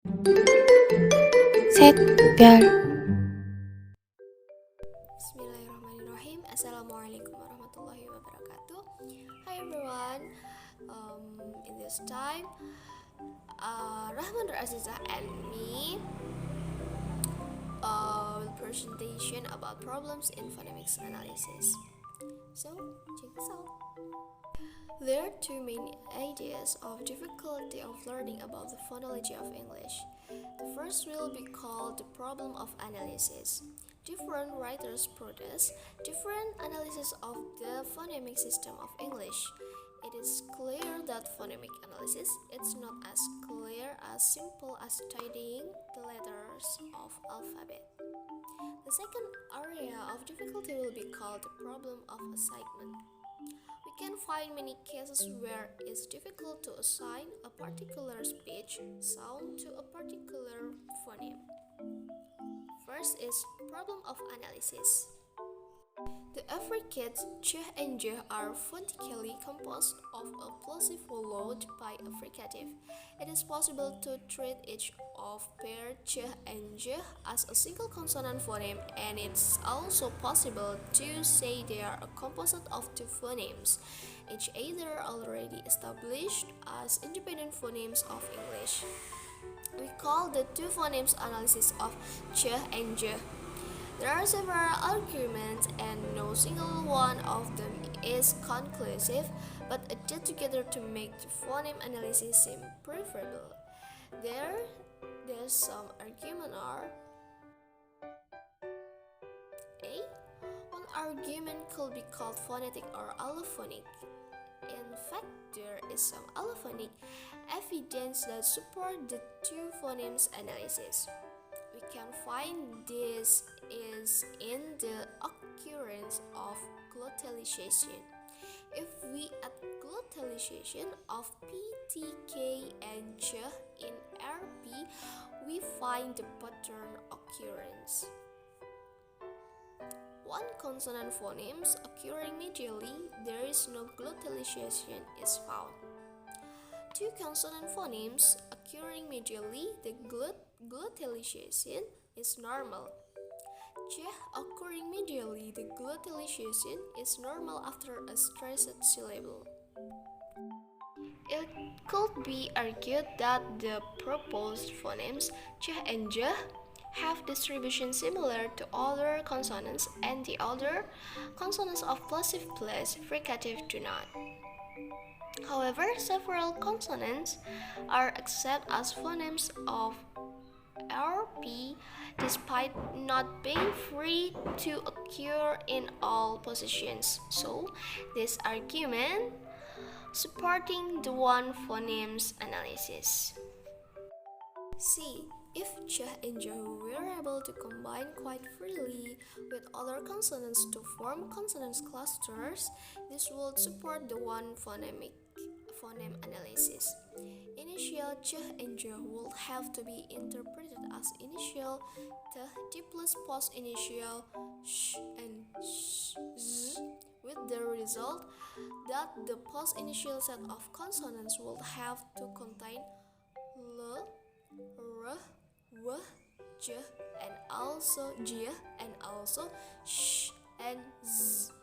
Set 별. Bismillahirrahmanirrahim. Assalamualaikum warahmatullahi wabarakatuh. Hi everyone. In this time, Rahman Azizah and me will presentation about problems in phonemics analysis. So check this out. There are two main ideas of difficulty of learning about the phonology of English. The first will be called the problem of analysis. Different writers produce different analysis of the phonemic system of English. It is clear that phonemic analysis is not as clear as simple as studying the letters of alphabet. The second area of difficulty will be called the problem of assignment. We can find many cases where it's difficult to assign a particular speech sound to a particular phoneme. First is problem of analysis. The affricates ch and j are phonetically composed of a plosive followed by a fricative. It is possible to treat each of pair ch and j as a single consonant phoneme, and it's also possible to say they are a composite of two phonemes, each either already established as independent phonemes of English. We call the two phonemes analysis of ch and j. There are several arguments and no single one of them is conclusive, but added together to make the phoneme analysis seem preferable. There's some argument are: A. One argument could be called phonetic or allophonic. In fact, there is some allophonic evidence that support the two phonemes analysis. We can find this is in the occurrence of glottalization. If we add glottalization of P, T, K, and J in RP, we find the pattern occurrence. One consonant phonemes occurring medially, there is no glottalization is found. Two consonant phonemes occurring medially, the glottalization is normal. J occurring medially, the glottalization is normal after a stressed syllable. It could be argued that the proposed phonemes ch and j have distribution similar to other consonants, and the other consonants of plosive plus fricative do not. However, several consonants are accepted as phonemes of RP despite not being free to occur in all positions. So, this argument supporting the one phonemes analysis. C. If ch and j were able to combine quite freely with other consonants to form consonant clusters, this would support the one phoneme analysis. Initial ch and j would have to be interpreted as initial t plus post-initial sh and z, with the result that the post-initial set of consonants would have to contain l, r, w, j, and also j, and also sh and z.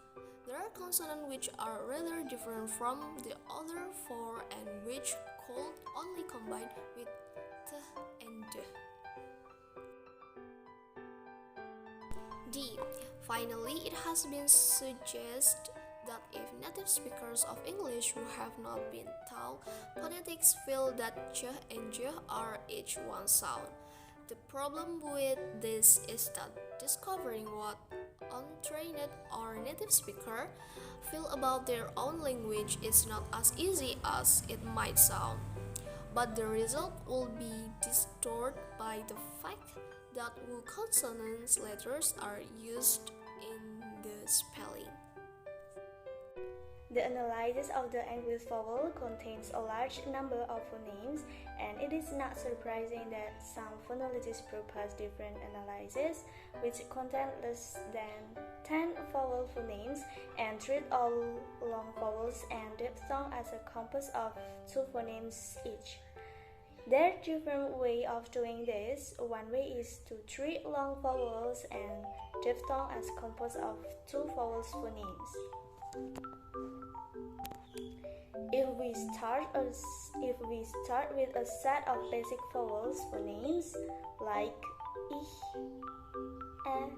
There are consonants which are rather different from the other four and which could only combine with t and d. D. Finally, it has been suggested that if native speakers of English who have not been taught phonetics feel that ch and j are each one sound. The problem with this is that discovering what untrained or native speaker feel about their own language is not as easy as it might sound, but the result will be distorted by the fact that consonant letters are used in the spelling. The analysis of the English vowel contains a large number of phonemes, and it is not surprising that some phonologists propose different analyses which contain less than 10 vowel phonemes and treat all long vowels and diphthongs as a composite of two phonemes each. There are different ways of doing this. One way is to treat long vowels and diphthong as composed of two vowels phonemes. If we start with a set of basic vowels phonemes like I,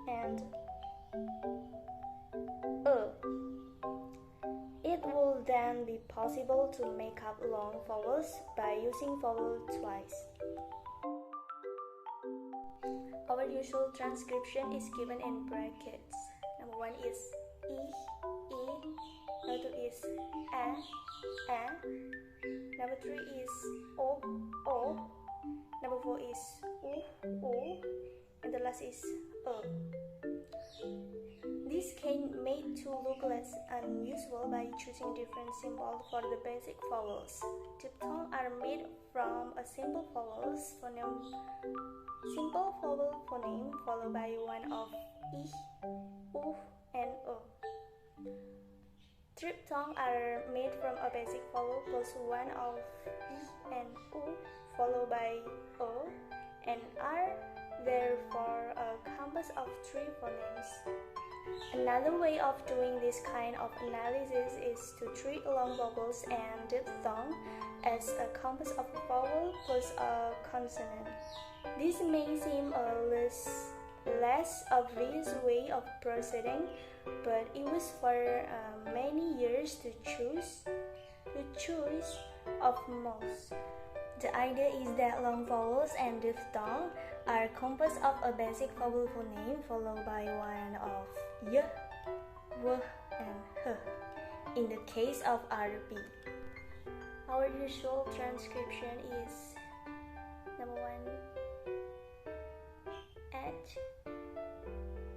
and it will then be possible to make up long vowels by using vowel twice. Our usual transcription is given in brackets. Number 1 is I, number 2 is A, number 3 is O, number 4 is U, and the last is This can be made to look less unusual by choosing different symbols for the basic vowels. Diphthongs are made from a simple vowel phoneme followed by one of I, U, and O. Triphthongs are made from a basic vowel plus one of I and U followed by O and are therefore a composite of three phonemes. Another way of doing this kind of analysis is to treat long vowels and diphthong as a composite of a vowel plus a consonant. This may seem a less obvious way of proceeding, but it was for many years the choice of most. The idea is that long vowels and diphthong are composed of a basic vowel phoneme followed by one of y, w, and h. In the case of RB, our usual transcription is number 1 H,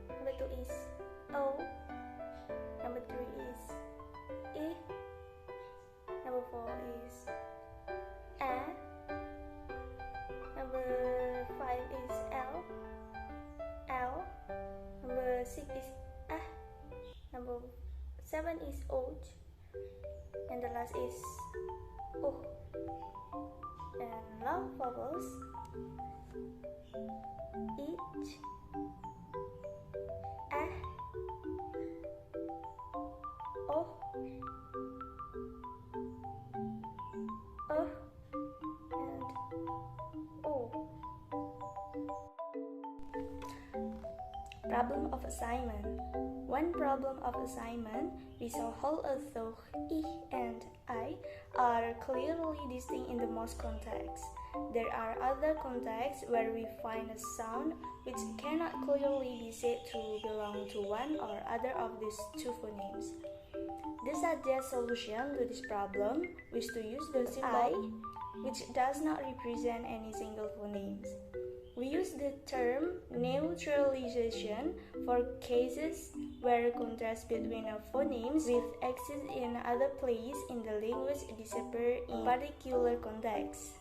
number 2 is O, number 3 is I, number 4 is A, number 5 is L, number 6 is A, number 7 is O, and the last is O. And long vowels each, A, O, and O. Problem of assignment. One problem of assignment we shall hold although I and I are clearly distinct in the most contexts. There are other contexts where we find a sound which cannot clearly be said to belong to one or other of these two phonemes. The suggest solution to this problem is to use the symbol which does not represent any single phonemes. We use the term neutralization for cases where contrast between a phonemes with exists in other places in the language disappear in particular contexts.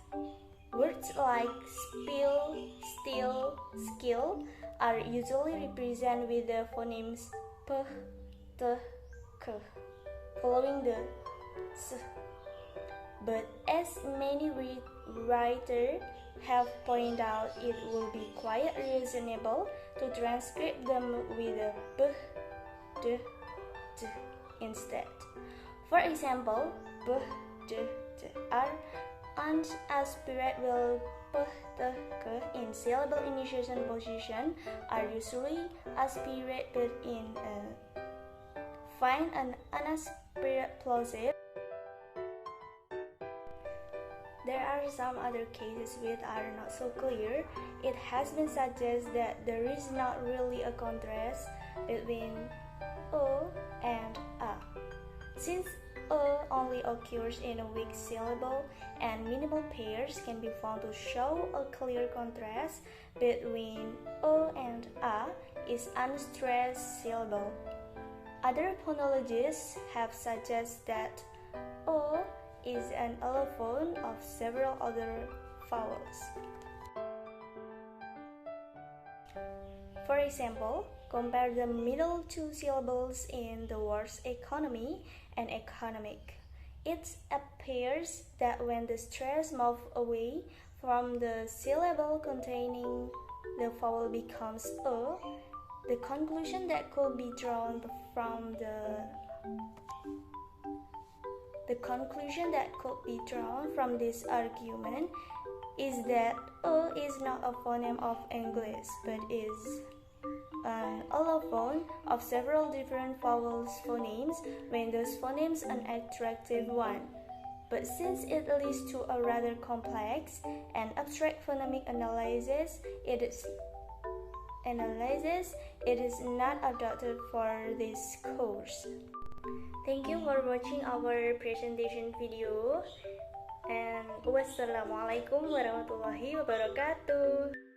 Words like spill, still, skill are usually represented with the phonemes p, t, k, following the s. But as many writers have pointed out, it will be quite reasonable to transcribe them with a b, d, d instead. For example, b, d, d are unaspirated while p, t, k in syllable initiation position are usually aspirated but in find an unaspirated plosive. There are some other cases which are not so clear. It has been suggested that there is not really a contrast between O and A. Since O only occurs in a weak syllable and minimal pairs can be found to show a clear contrast between O and A is unstressed syllable. Other phonologists have suggested that O is an allophone of several other vowels. For example, Compare the middle two syllables in the words economy and economic. It appears that when the stress moves away from the syllable containing the vowel becomes a, the conclusion that could be drawn from this argument is that a is not a phoneme of English but is an allophone of several different vowels phonemes when those phonemes an attractive one. But since it leads to a rather complex and abstract phonemic analysis, it is not adapted for this course. Thank you for watching our presentation video, and wassalamualaikum warahmatullahi wabarakatuh.